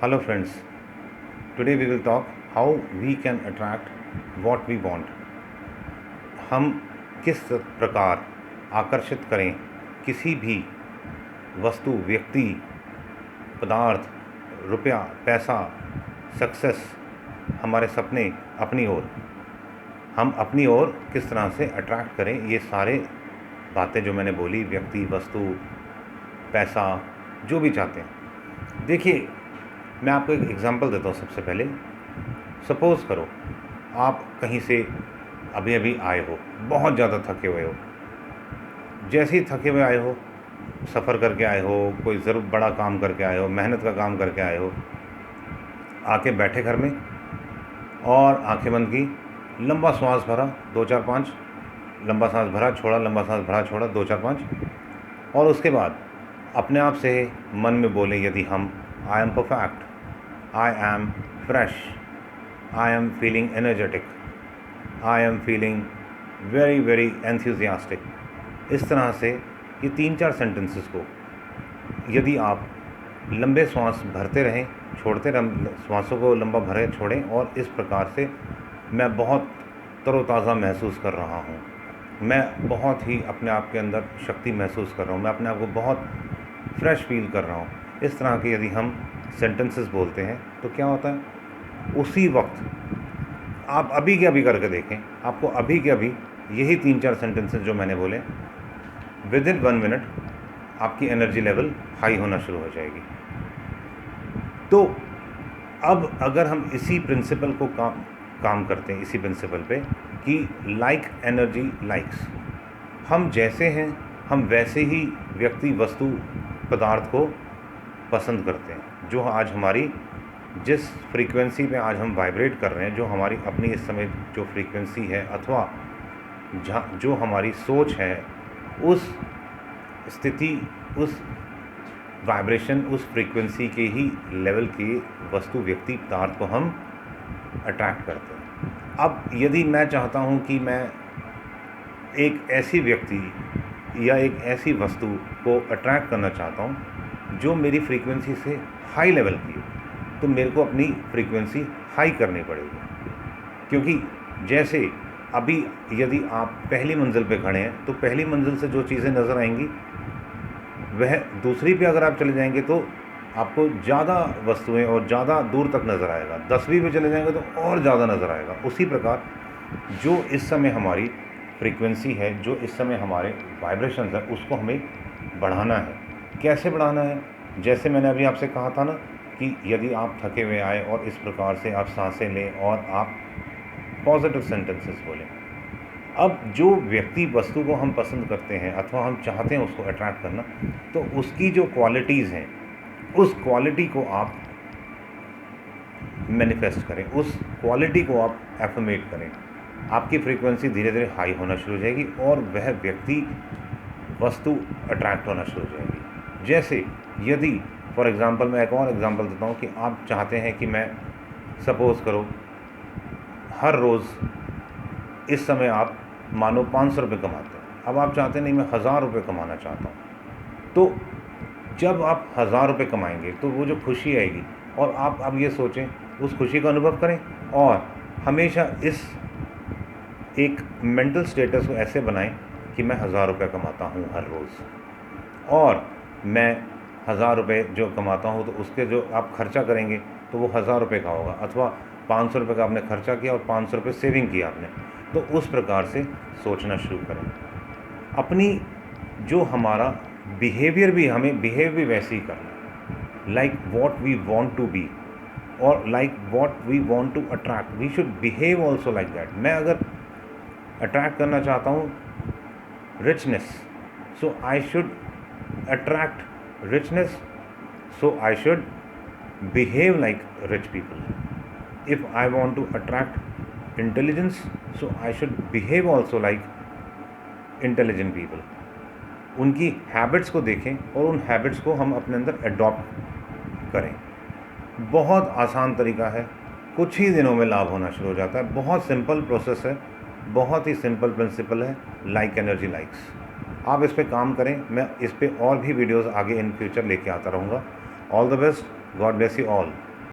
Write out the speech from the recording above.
Hello friends, today we will talk how we can attract what we want. हम किस प्रकार आकर्षित करें किसी भी वस्तु, व्यक्ति, पदार्थ, रुपया, पैसा, सक्सेस, हमारे सपने अपनी ओर, हम अपनी ओर किस तरह से अट्रैक्ट करें। ये सारे बातें जो मैंने बोली, व्यक्ति, वस्तु, पैसा, जो भी चाहते हैं। देखिए, मैं आपको एक एग्जांपल देता हूँ। सबसे पहले सपोज़ करो आप कहीं से अभी अभी आए हो, बहुत ज़्यादा थके हुए हो। जैसे ही थके हुए आए हो, सफ़र करके आए हो, कोई ज़रूर बड़ा काम करके आए हो, मेहनत का काम करके आए हो, आके बैठे घर में और आंखें बंद की, लंबा श्वास भरा 2-4-5, लंबा सांस भरा छोड़ा, लंबा सांस भरा छोड़ा 2-4-5, और उसके बाद अपने आप से मन में बोले, यदि हम I am perfect, I am fresh, I am feeling energetic, I am feeling very very enthusiastic. इस तरह से ये 3-4 सेंटेंसेस को यदि आप लंबे श्वास भरते रहें, छोड़ते रहें, श्वासों को लंबा भरें, छोड़ें, और इस प्रकार से मैं बहुत तरोताज़ा महसूस कर रहा हूँ, मैं बहुत ही अपने आप के अंदर शक्ति महसूस कर रहा हूँ, मैं अपने आप को बहुत फ्रेश फील कर रहा हूँ। इस तरह के यदि हम सेंटेंसेस बोलते हैं तो क्या होता है, उसी वक्त आप अभी के अभी करके देखें, आपको अभी के अभी यही 3-4 सेंटेंसेस जो मैंने बोले, विद इन 1 मिनट आपकी एनर्जी लेवल हाई होना शुरू हो जाएगी। तो अब अगर हम इसी प्रिंसिपल को काम करते हैं, इसी प्रिंसिपल पे कि लाइक एनर्जी लाइक्स, हम जैसे हैं हम वैसे ही व्यक्ति, वस्तु, पदार्थ को पसंद करते हैं। जो आज हमारी जिस फ्रीक्वेंसी पे आज हम वाइब्रेट कर रहे हैं, जो हमारी अपनी इस समय जो फ्रीक्वेंसी है, अथवा जो हमारी सोच है, उस स्थिति, उस वाइब्रेशन, उस फ्रीक्वेंसी के ही लेवल के वस्तु, व्यक्ति, पदार्थ को हम अट्रैक्ट करते हैं। अब यदि मैं चाहता हूं कि मैं एक ऐसी व्यक्ति या एक ऐसी वस्तु को अट्रैक्ट करना चाहता हूं जो मेरी फ्रीक्वेंसी से हाई लेवल की हो, तो मेरे को अपनी फ्रीक्वेंसी हाई करनी पड़ेगी। क्योंकि जैसे अभी यदि आप पहली मंजिल पे खड़े हैं तो पहली मंजिल से जो चीज़ें नज़र आएंगी वह दूसरी पे अगर आप चले जाएंगे तो आपको ज़्यादा वस्तुएं और ज़्यादा दूर तक नज़र आएगा। 10वीं पे चले जाएंगे तो और ज़्यादा नज़र आएगा। उसी प्रकार जो इस समय हमारी फ्रीक्वेंसी है, जो इस समय हमारे वाइब्रेशंस है, उसको हमें बढ़ाना है। कैसे बढ़ाना है? जैसे मैंने अभी आपसे कहा था ना कि यदि आप थके हुए आए और इस प्रकार से आप सांसें लें और आप पॉजिटिव सेंटेंसेस बोलें। अब जो व्यक्ति, वस्तु को हम पसंद करते हैं अथवा हम चाहते हैं उसको अट्रैक्ट करना, तो उसकी जो क्वालिटीज़ हैं, उस क्वालिटी को आप मैनिफेस्ट करें, उस क्वालिटी को आप एफर्मेट करें। आपकी फ्रीक्वेंसी धीरे धीरे हाई होना शुरू हो जाएगी और वह व्यक्ति, वस्तु अट्रैक्ट होना शुरू हो जाएगी। जैसे यदि फॉर एग्ज़ाम्पल, मैं एक और एग्ज़ाम्पल देता हूँ कि आप चाहते हैं कि मैं, सपोज़ करो, हर रोज़ इस समय आप मानो 500 रुपये कमाते हैं। अब आप चाहते हैं नहीं, मैं 1000 रुपये कमाना चाहता हूँ। तो जब आप 1000 रुपये कमाएंगे तो वो जो खुशी आएगी, और आप अब ये सोचें, उस खुशी का अनुभव करें और हमेशा इस एक मेंटल स्टेटस को ऐसे बनाएं कि मैं 1000 रुपये कमाता हूँ हर रोज़, और मैं 1000 रुपये जो कमाता हूँ तो उसके जो आप खर्चा करेंगे तो वो 1000 रुपये का होगा, अथवा 500 रुपये का आपने खर्चा किया और 500 रुपये सेविंग किया आपने। तो उस प्रकार से सोचना शुरू करें। अपनी जो हमारा बिहेवियर भी, हमें बिहेव भी वैसे ही करना है, like what we want to be और like what we want to attract, we should behave also like that. मैं अगर अट्रैक्ट करना चाहता हूँ richness, so I should attract richness, so I should behave like rich people. If I want to attract intelligence, so I should behave also like intelligent people. उनकी habits को देखें और उन हैबिट्स को हम अपने अंदर अडॉप्ट करें। बहुत आसान तरीका है, कुछ ही दिनों में लाभ होना शुरू हो जाता है। बहुत सिंपल प्रोसेस है, बहुत ही सिंपल प्रिंसिपल है, लाइक एनर्जी लाइक्स। आप इस पे काम करें। मैं इस पे और भी वीडियोस आगे इन फ्यूचर लेके आता रहूँगा। All the best, God bless you all.